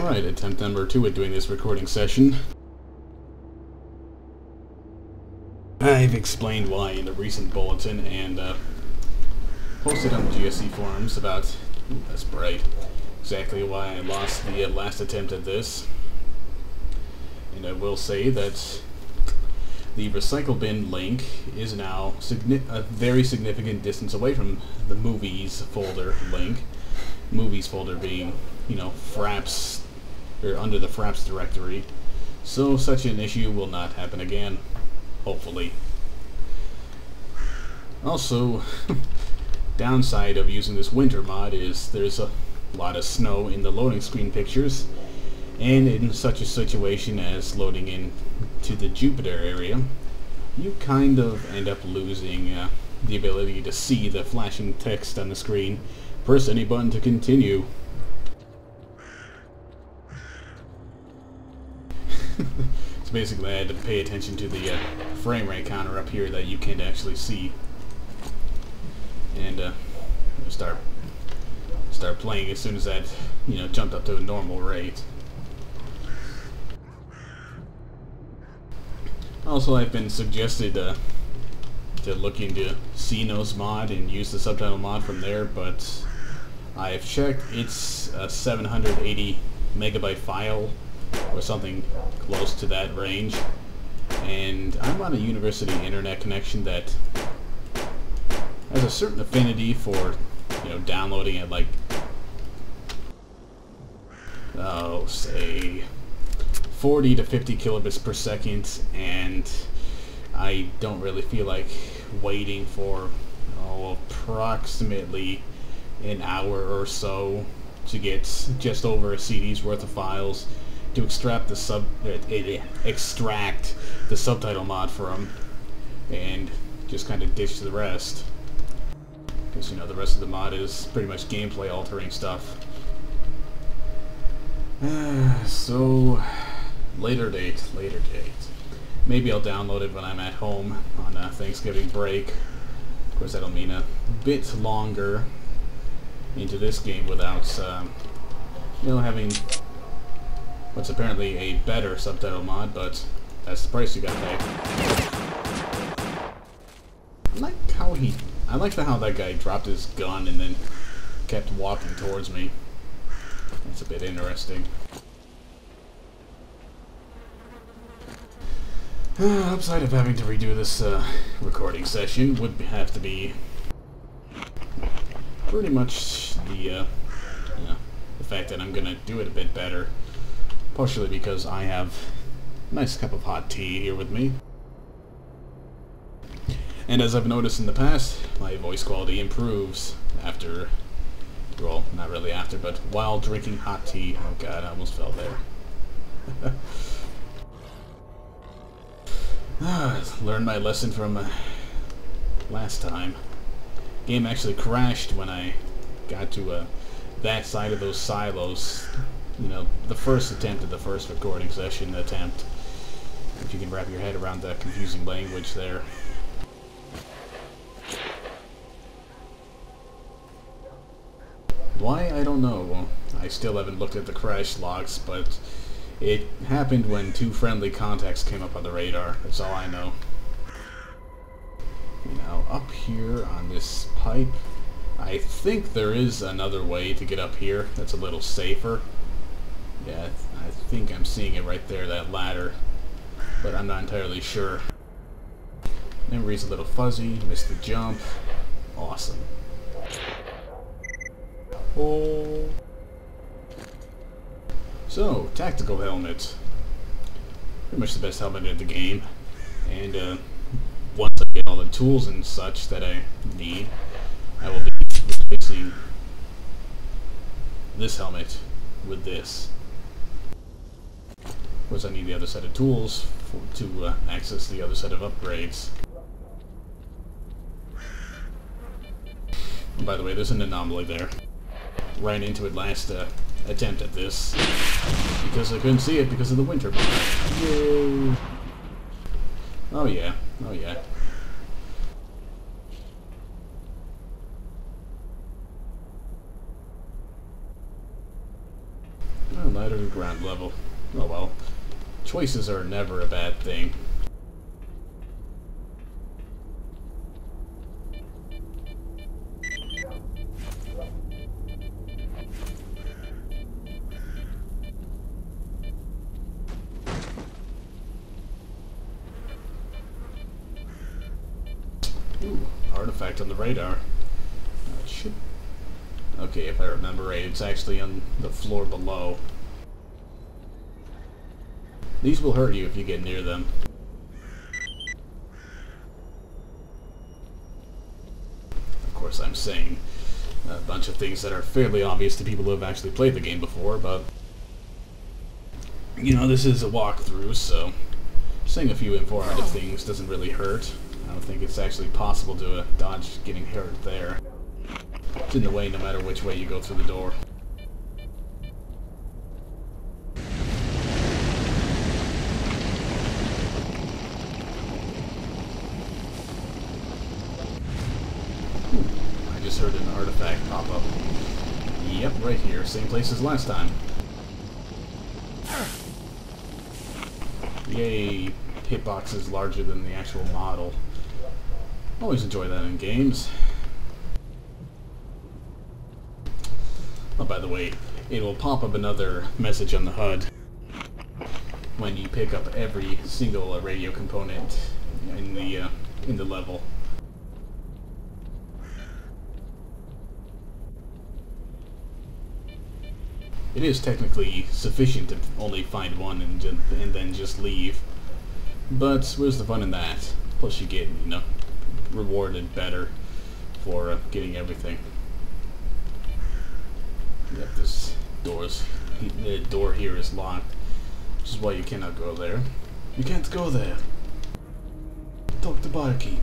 Alright, attempt number 2 at doing this recording session. I've explained why in the recent bulletin and posted on the GSC forums about, that's bright, exactly why I lost the last attempt at this. And I will say that the recycle bin link is now a very significant distance away from the movies folder link. Movies folder being, you know, Fraps, or under the Fraps directory. So such an issue will not happen again. Hopefully. Also, downside of using this winter mod is there's a lot of snow in the loading screen pictures, and in such a situation as loading into the Jupiter area, you kind of end up losing the ability to see the flashing text on the screen. Press any button to continue. So basically I had to pay attention to the frame rate counter up here that you can't actually see. And start playing as soon as that, you know, jumped up to a normal rate. Also, I've been suggested to look into CNO's mod and use the subtitle mod from there, but I've checked, it's a 780 megabyte file or something close to that range, and I'm on a university internet connection that has a certain affinity for, you know, downloading at like, oh, say 40 to 50 kilobits per second, and I don't really feel like waiting for approximately an hour or so to get just over a CD's worth of files to extract the subtitle mod from, and just kind of ditch the rest. Because, you know, the rest of the mod is pretty much gameplay altering stuff. So, later date. Maybe I'll download it when I'm at home on Thanksgiving break. Of course, that'll mean a bit longer into this game without, you know, having what's apparently a better subtitle mod, but that's the price you gotta pay. I like how that guy dropped his gun and then kept walking towards me. That's a bit interesting. Upside of having to redo this recording session would have to be pretty much the fact that I'm gonna do it a bit better, partially because I have a nice cup of hot tea here with me, and as I've noticed in the past, my voice quality improves after, well, not really after, but while drinking hot tea. Oh god, I almost fell there. Learned my lesson from last time. Game actually crashed when I got to that side of those silos. You know, the first attempt at the first recording session attempt. If you can wrap your head around the confusing language there. Why? I don't know. I still haven't looked at the crash logs, but it happened when 2 friendly contacts came up on the radar. That's all I know. Now, up here on this pipe, I think there is another way to get up here that's a little safer. Yeah, I think I'm seeing it right there, that ladder. But I'm not entirely sure. Memory's a little fuzzy, missed the jump. Awesome. Oh. So, tactical helmet. Pretty much the best helmet in the game. And once I get all the tools and such that I need, I will be replacing this helmet with this. Of course, I need the other set of tools to access the other set of upgrades. And by the way, there's an anomaly there. Ran into it last attempt at this because I couldn't see it because of the winter mod. Yay! Oh yeah, oh yeah. Well, matter of ground level. Oh well. Choices are never a bad thing. Ooh, artifact on the radar. Should... Okay, if I remember right, it's actually on the floor below. These will hurt you if you get near them. Of course, I'm saying a bunch of things that are fairly obvious to people who have actually played the game before, but you know, this is a walkthrough, so saying a few informative things doesn't really hurt. I don't think it's actually possible to dodge getting hurt there. It's in the way no matter which way you go through the door. I just heard an artifact pop up. Yep, right here. Same place as last time. Yay! Hitbox is larger than the actual model. Always enjoy that in games. Oh, by the way, it will pop up another message on the HUD when you pick up every single radio component in the level. It is technically sufficient to only find one and then just leave, but where's the fun in that? Plus, you get, you know, rewarded better for getting everything. Yep, the door here is locked, which is why you cannot go there. You can't go there. Talk to barkeep.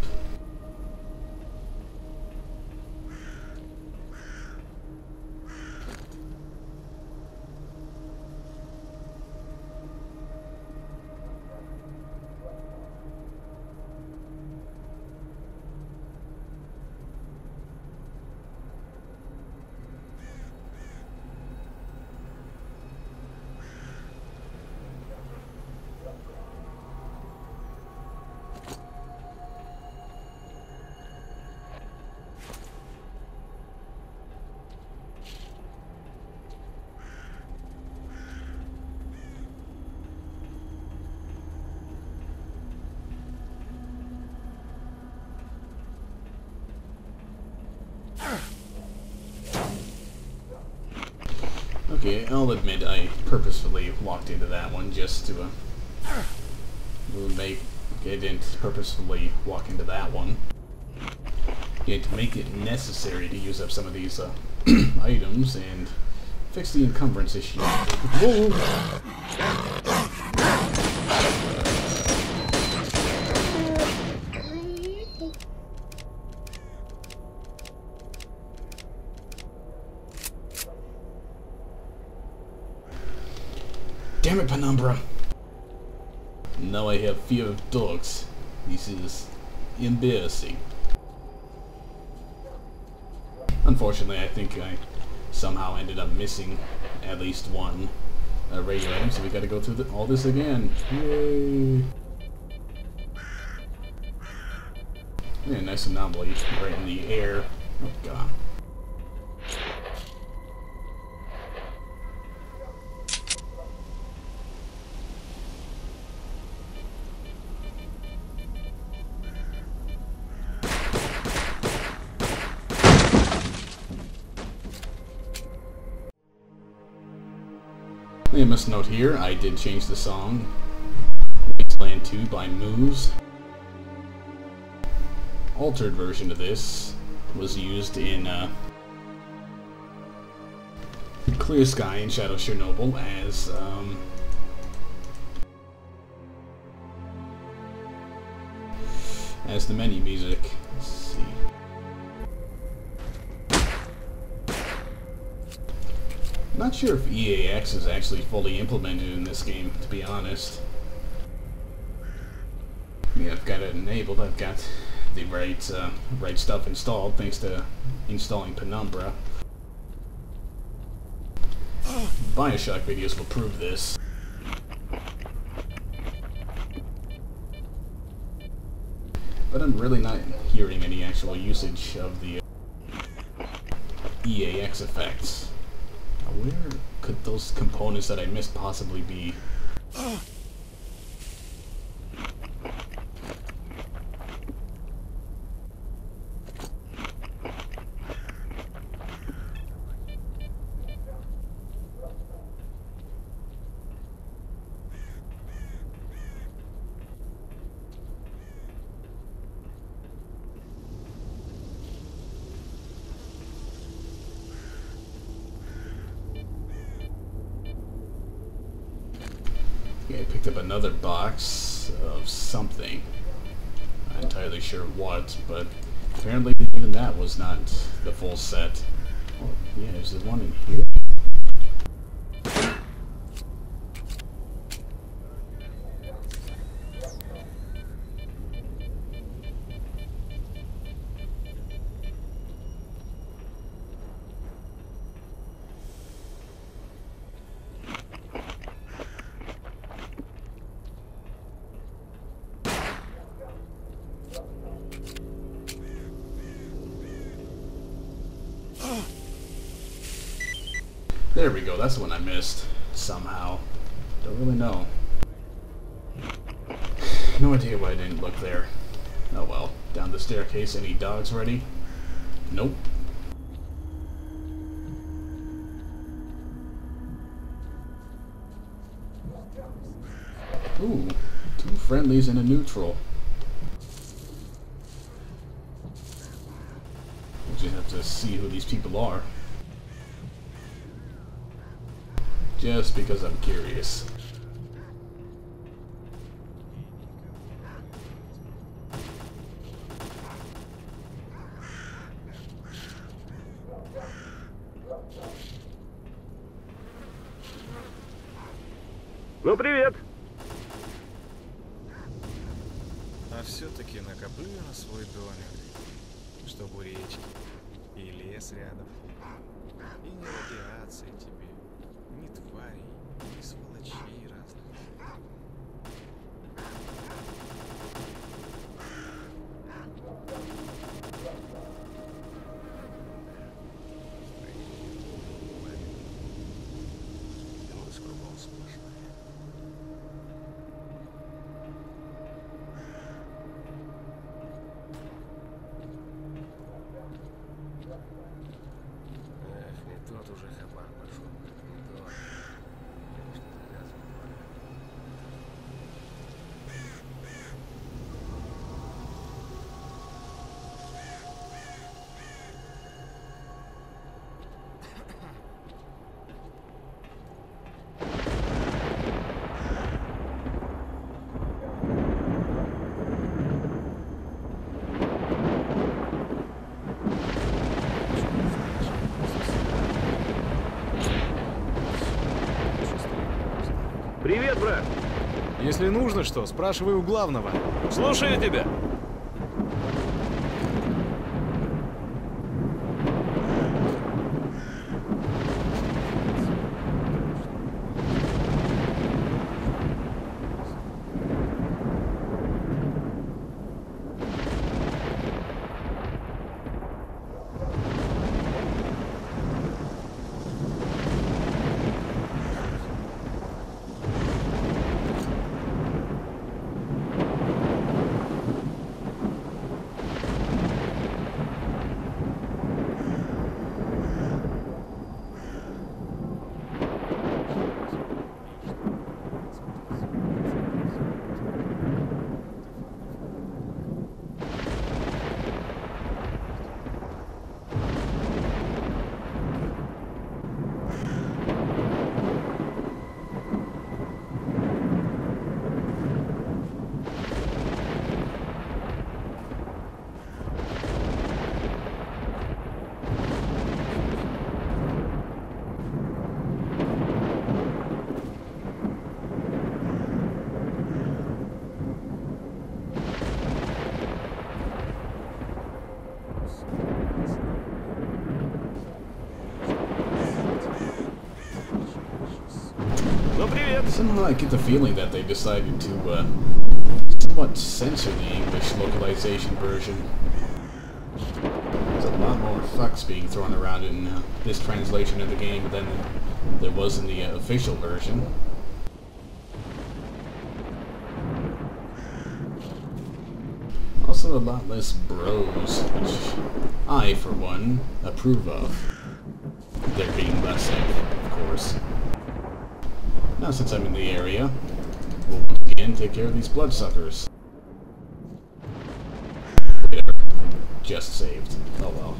Okay, I'll admit I purposefully walked into that one just to I didn't purposefully walk into that one. Yet to make it necessary to use up some of these items and fix the encumbrance issue. Whoa! Damn it, Penumbra! Now I have fear of dogs. This is embarrassing. Unfortunately, I think I somehow ended up missing at least one radio item, so we gotta go through all this again. Yay! Yeah, nice anomaly right in the air. Oh god. I must note here, I did change the song. Wasteland 2 by Moose. Altered version of this was used in Clear Sky and Shadow Chernobyl as the menu music. Let's see. Not sure if EAX is actually fully implemented in this game, to be honest. Yeah, I've got it enabled. I've got the right stuff installed thanks to installing Penumbra. Bioshock videos will prove this. But I'm really not hearing any actual usage of the EAX effects. Now, where could those components that I missed possibly be? I picked up another box of something. Not entirely sure what, but apparently even that was not the full set. Oh, yeah, there's the one in here. There we go, that's the one I missed, somehow. Don't really know. No idea why I didn't look there. Oh well. Down the staircase, any dogs ready? Nope. Ooh, 2 friendlies and a neutral. We'll just have to see who these people are. Just because I'm curious. Ну, привет! А все-таки накоплю я на свой домик, чтобы у речки и лес рядом. И не радиации тебе, ни тварей, ни сволочей разных. Дело кругом сплошное. Эх, и тот уже хабар пошел. И тот. Конечно, завязывать пора. Привет, брат! Если нужно что, спрашивай у главного. Слушаю тебя! привет! Somehow I get the feeling that they decided to somewhat censor the English localization version. There's a lot more fucks being thrown around in this translation of the game than there was in the official version. Also a lot less bros, which I, for one, approve of. There being less of course. Now, since I'm in the area, we'll once again take care of these bloodsuckers. Later. I just saved. Oh well.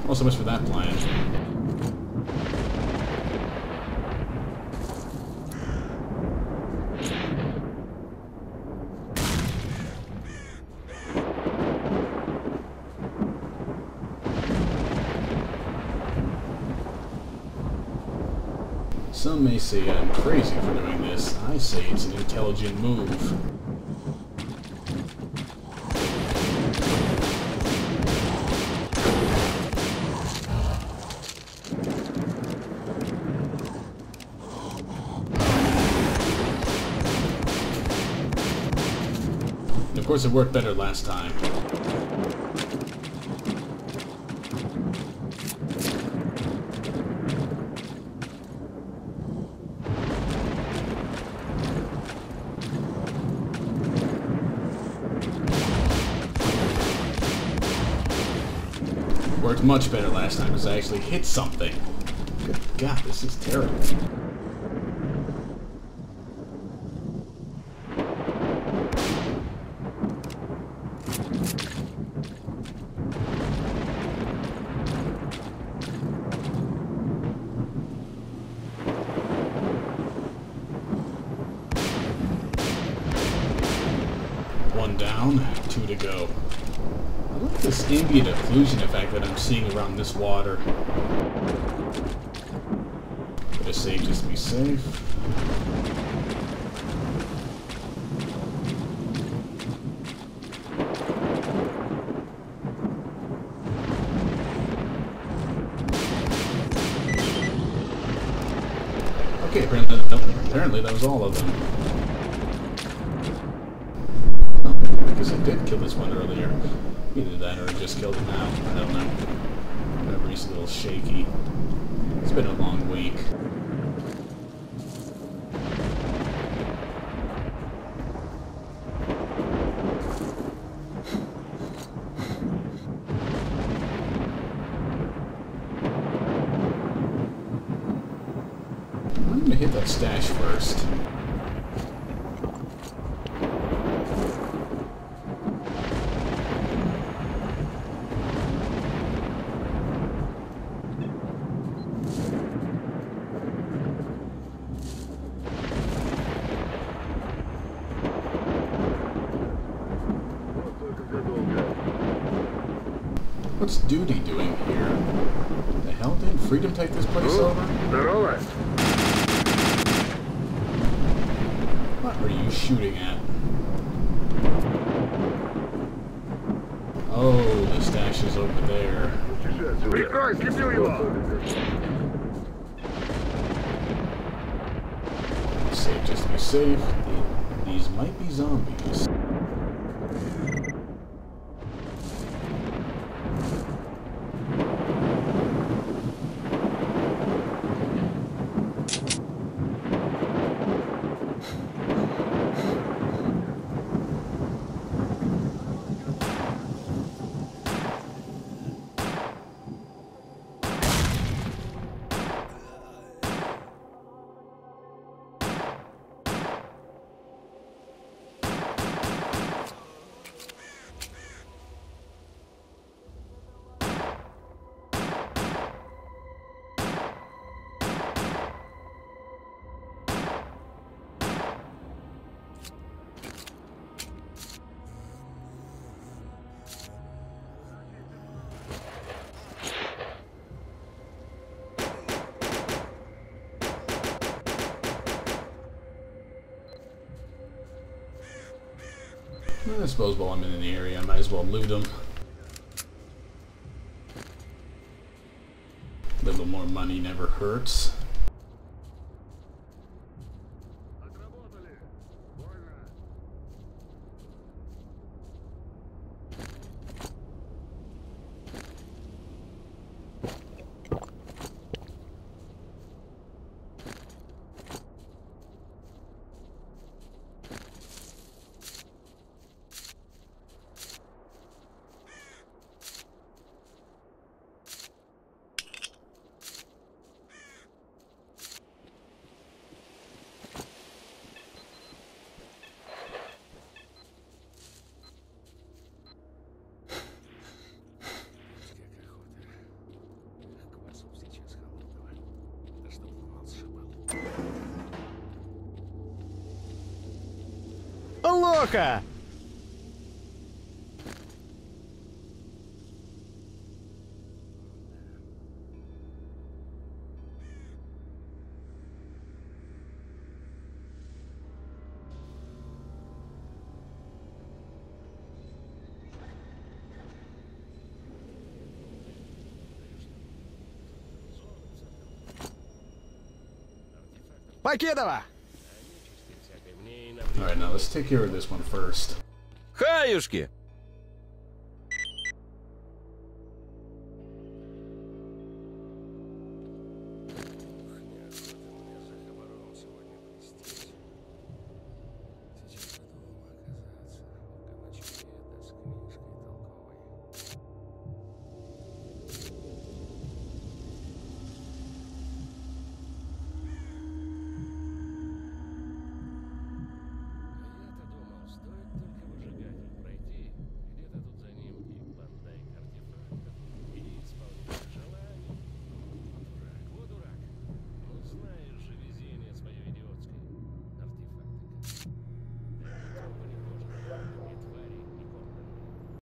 Well, so much for that plan. Some may say I'm crazy for doing this. I say it's an intelligent move. And of course, it worked better last time. Worked much better last time because I actually hit something. Good God, this is terrible. One down, 2 to go. I like this ambient occlusion effect that I'm seeing around this water. Better save just to be safe. Okay, apparently that was all of them. I guess I did kill this one earlier. Either that or I just killed him now. I don't know. Whatever, he's a little shaky. It's been a long week. I'm gonna hit that stash first. What's Duty doing here? The hell, did Freedom take this place over? Здорово! What are you shooting at? Oh, the stash is over there. Прикрой, слеплю его! Save just to be safe. These might be zombies. I suppose while I'm in the area, I might as well loot them. A little more money never hurts. Отработали. Вольно. Лока! Покедова! Alright, now let's take care of this one first. Хаюшки!